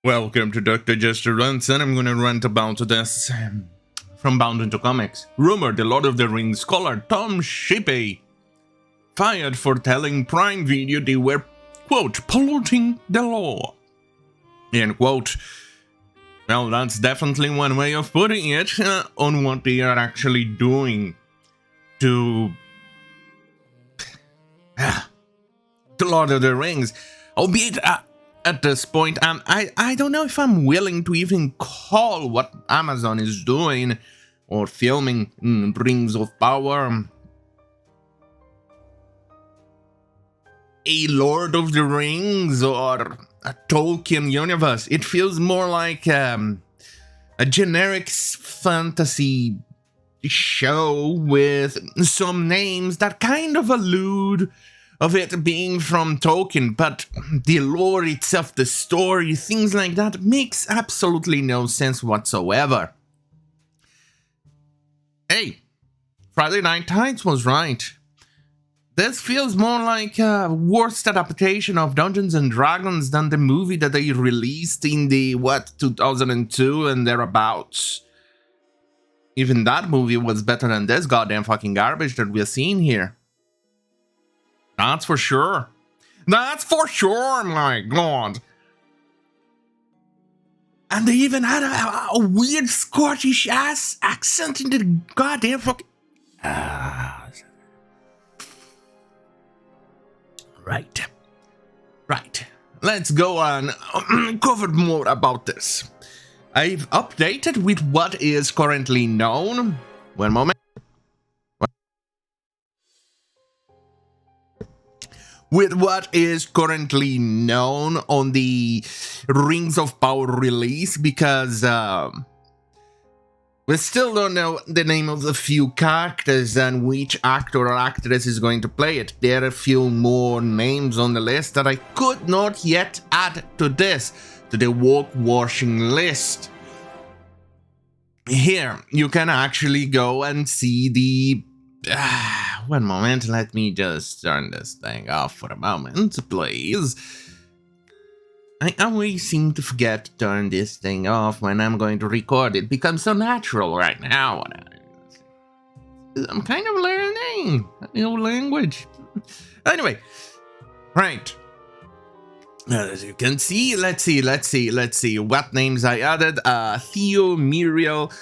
Welcome to Dr. Jester Rants, and I'm gonna rant about this from Bound into Comics. Rumor the Lord of the Rings scholar Tom Shippey fired for telling Prime Video they were, quote, polluting the law, end quote. Well, that's definitely one way of putting it on what they are actually doing to the Lord of the Rings, albeit at this point, I don't know if I'm willing to even call what Amazon is doing or filming Rings of Power a Lord of the Rings or a Tolkien universe. It feels more like a generic fantasy show with some names that kind of allude of it being from Tolkien, but the lore itself, the story, things like that makes absolutely no sense whatsoever. Hey, Friday Night Times was right. This feels more like a worse adaptation of Dungeons and Dragons than the movie that they released in the, 2002 and thereabouts. Even that movie was better than this goddamn fucking garbage that we're seeing here. That's for sure. That's for sure, my god. And they even had a weird Scottish-ass accent in the goddamn fucking... Right. Let's go on. Covered more about this. I've updated with what is currently known. One moment. With what is currently known on the Rings of Power release, because we still don't know the name of the few characters and which actor or actress is going to play it. There are a few more names on the list that I could not yet add to this, to the woke-washing list. Here, you can actually go and see the... one moment, let me just turn this thing off for a moment, please. I always seem to forget to turn this thing off when I'm going to record. It becomes so natural right now. I'm kind of learning a new language. Anyway, right. As you can see, let's see what names I added. Theo, Muriel.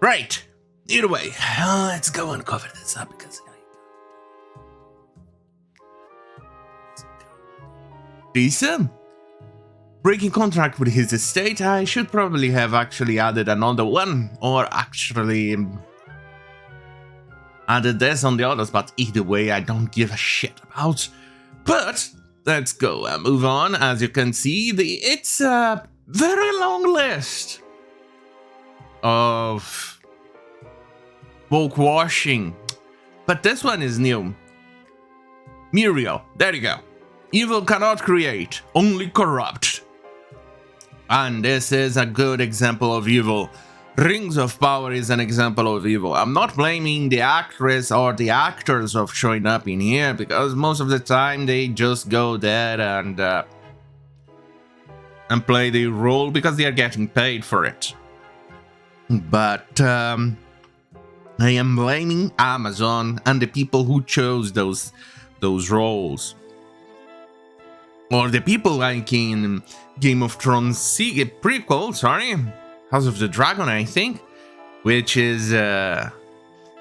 Right. Either way, let's go and cover this up because Decent. Breaking contract with his estate. I should probably have actually added another one, or actually added this on the others, but either way, I don't give a shit about. But let's go and move on. As you can see, it's a very long list of woke washing, but this one is new. Muriel, there you go. Evil cannot create, only corrupt. And this is a good example of evil. Rings of Power is an example of evil. I'm not blaming the actress or the actors of showing up in here, because most of the time they just go there and play the role because they are getting paid for it. But I am blaming Amazon and the people who chose those roles. Or the people like in Game of Thrones prequel, House of the Dragon, I think, which is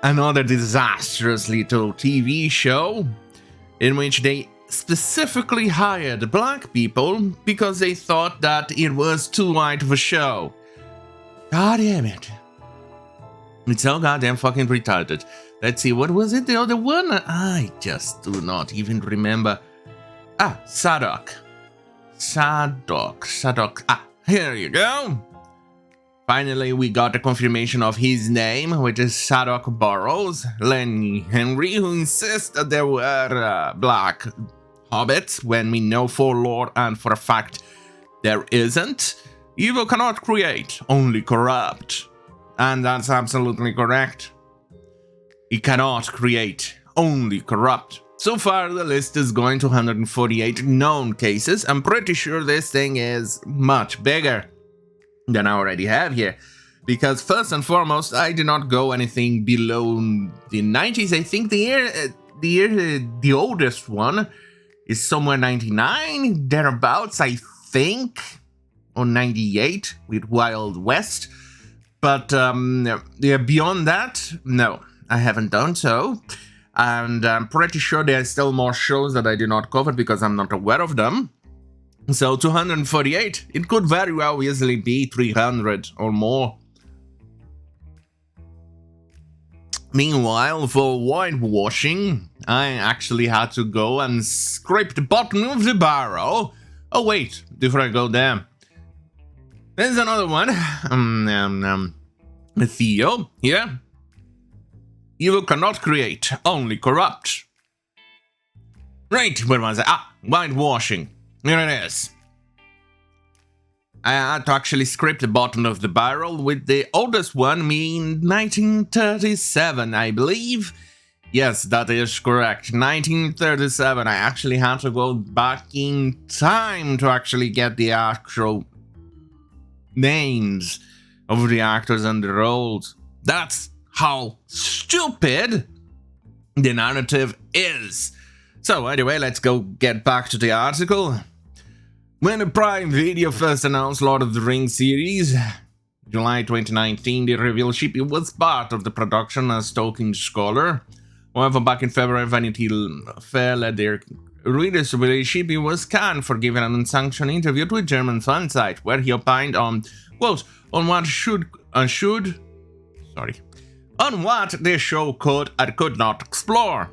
another disastrous little TV show in which they specifically hired black people because they thought that it was too white of a show. God damn it. It's so goddamn fucking retarded. Let's see, what was it, the other one? I just do not even remember. Sadok. Here you go. Finally, we got a confirmation of his name, which is Sadok Burrows, Lenny Henry, who insists that there were black hobbits, when we know for lore and for a fact there isn't. Evil cannot create, only corrupt. And that's absolutely correct. It cannot create, only corrupt. So far, the list is going to 148 known cases. I'm pretty sure this thing is much bigger than I already have here. Because first and foremost, I did not go anything below the 90s. I think the oldest one is somewhere 99, thereabouts, I think, or 98 with Wild West. But yeah, beyond that, no, I haven't done so. And I'm pretty sure there are still more shows that I did not cover because I'm not aware of them. So 248, it could very well easily be 300 or more. Meanwhile, for whitewashing, I actually had to go and scrape the bottom of the barrel. Oh wait, before I go there, there's another one. Theo, here. Evil cannot create, only corrupt. Right, where was I? Ah, whitewashing. Here it is. I had to actually scrape the bottom of the barrel with the oldest one, mean 1937, I believe. Yes, that is correct. 1937. I actually had to go back in time to actually get the actual names of the actors and the roles. That's how stupid the narrative is. So anyway, let's go get back to the article. When the Prime Video first announced Lord of the Rings series, July 2019, they revealed Shippey was part of the production as Tolkien scholar. However, back in February, Vanity Fair let their readers believe Shippey was canned for giving an unsanctioned interview to a German fan site, where he opined on, quote, on what this show could and could not explore.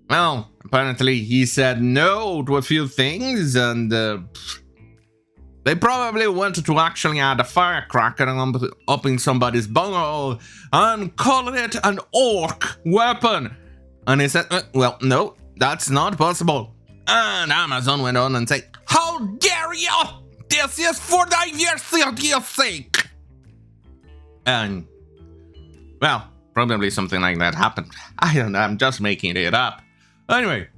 Well, apparently he said no to a few things, and they probably wanted to actually add a firecracker up in somebody's bunghole and call it an orc weapon. And he said, well, no, that's not possible. And Amazon went on and said, how dare you! This is for diversity's sake! And, well, probably something like that happened. I don't know, I'm just making it up. Anyway,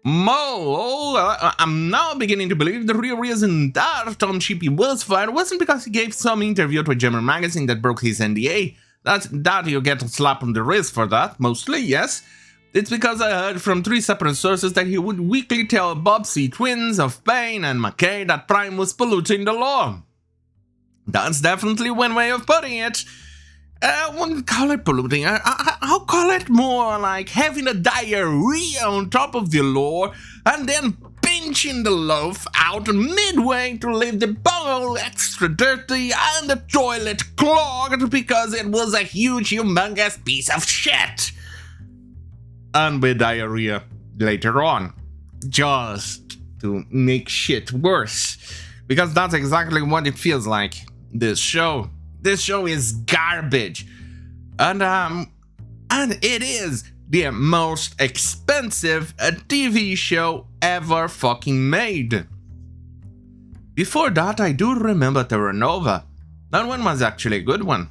I'm now beginning to believe the real reason that Tom Shippey was fired wasn't because he gave some interview to a German magazine that broke his NDA. That you get a slap on the wrist for that, mostly, yes. It's because I heard from 3 separate sources that he would weekly tell Bob C. Twins of Payne and McKay that Prime was polluting the law. That's definitely one way of putting it. I wouldn't call it polluting, I'll call it more like having a diarrhea on top of the law and then pinching the loaf out midway to leave the bowl extra dirty and the toilet clogged because it was a huge, humongous piece of shit. And with diarrhea later on, just to make shit worse. Because that's exactly what it feels like, this show. This show is garbage, and it is the most expensive TV show ever fucking made. Before that, I do remember Terra Nova. That one was actually a good one,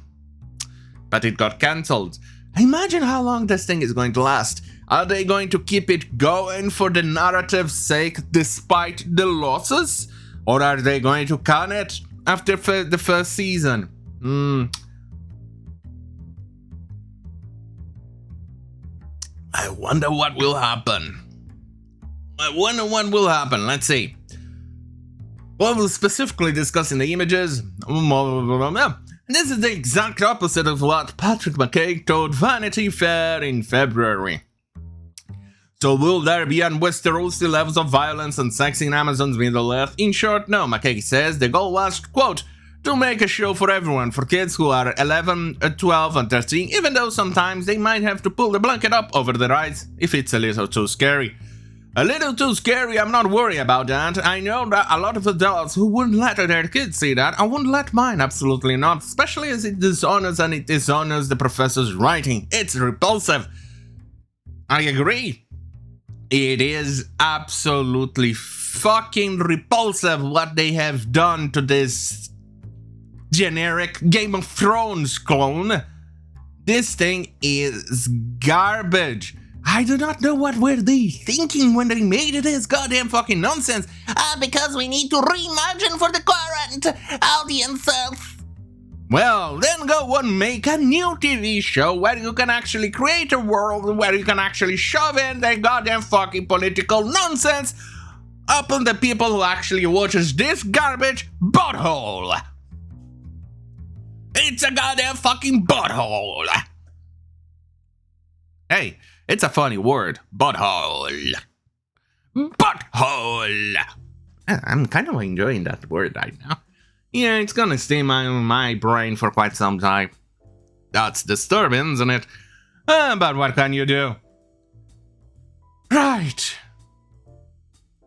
but it got cancelled. Imagine how long this thing is going to last. Are they going to keep it going for the narrative's sake despite the losses, or are they going to can it after the first season? I wonder what will happen. Let's see. Well, we're specifically discussing the images. This is the exact opposite of what Patrick McKay told Vanity Fair in February. So will there be on Westeros the levels of violence and sex in Amazon's Middle Earth? In short, no. McKay says the goal was, quote, to make a show for everyone, for kids who are 11, 12 and 13, even though sometimes they might have to pull the blanket up over their eyes if it's a little too scary. A little too scary, I'm not worried about that. I know that a lot of adults who wouldn't let their kids see that, I wouldn't let mine, absolutely not, especially as it dishonors the professor's writing. It's repulsive. I agree. It is absolutely fucking repulsive what they have done to this generic Game of Thrones clone. This thing is garbage. I do not know what were they thinking when they made this goddamn fucking nonsense. Because we need to reimagine for the current audiences. Well, then go and make a new TV show where you can actually create a world where you can actually shove in the goddamn fucking political nonsense upon the people who actually watches this garbage butthole. It's a goddamn fucking butthole. Hey, it's a funny word, butthole. Butthole. I'm kind of enjoying that word right now. Yeah, it's gonna stay in my brain for quite some time. That's disturbing, isn't it? But what can you do? Right.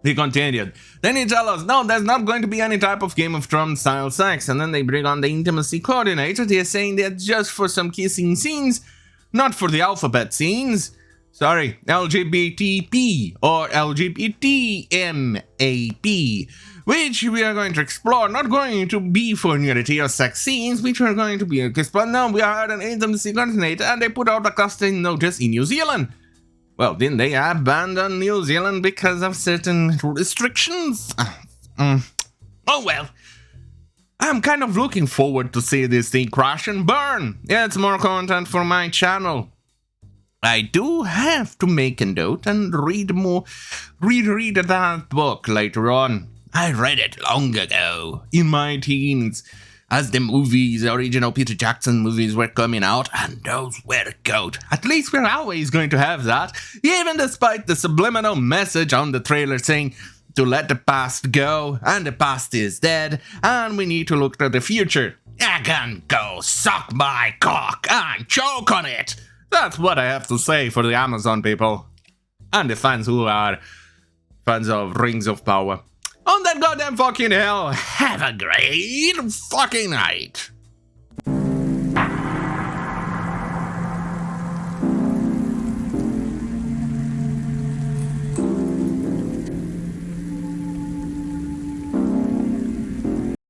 He continued. Then he tell us, no, there's not going to be any type of Game of Thrones style sex. And then they bring on the intimacy coordinator. They're saying that just for some kissing scenes, not for the alphabet scenes. Sorry, LGBTP or LGBTMAP, which we are going to explore, not going to be for nudity or sex scenes, which are going to be explored. No, we hired an intimacy coordinator and they put out a casting notice in New Zealand. Well, didn't they abandon New Zealand because of certain restrictions? Oh well. I'm kind of looking forward to see this thing crash and burn. It's more content for my channel. I do have to make a note and read that book later on. I read it long ago, in my teens, as the movies, original Peter Jackson movies were coming out, and those were goat. At least we're always going to have that, even despite the subliminal message on the trailer saying to let the past go, and the past is dead, and we need to look to the future. I can go suck my cock and choke on it. That's what I have to say for the Amazon people. And the fans who are fans of Rings of Power. On that goddamn fucking hell, have a great fucking night.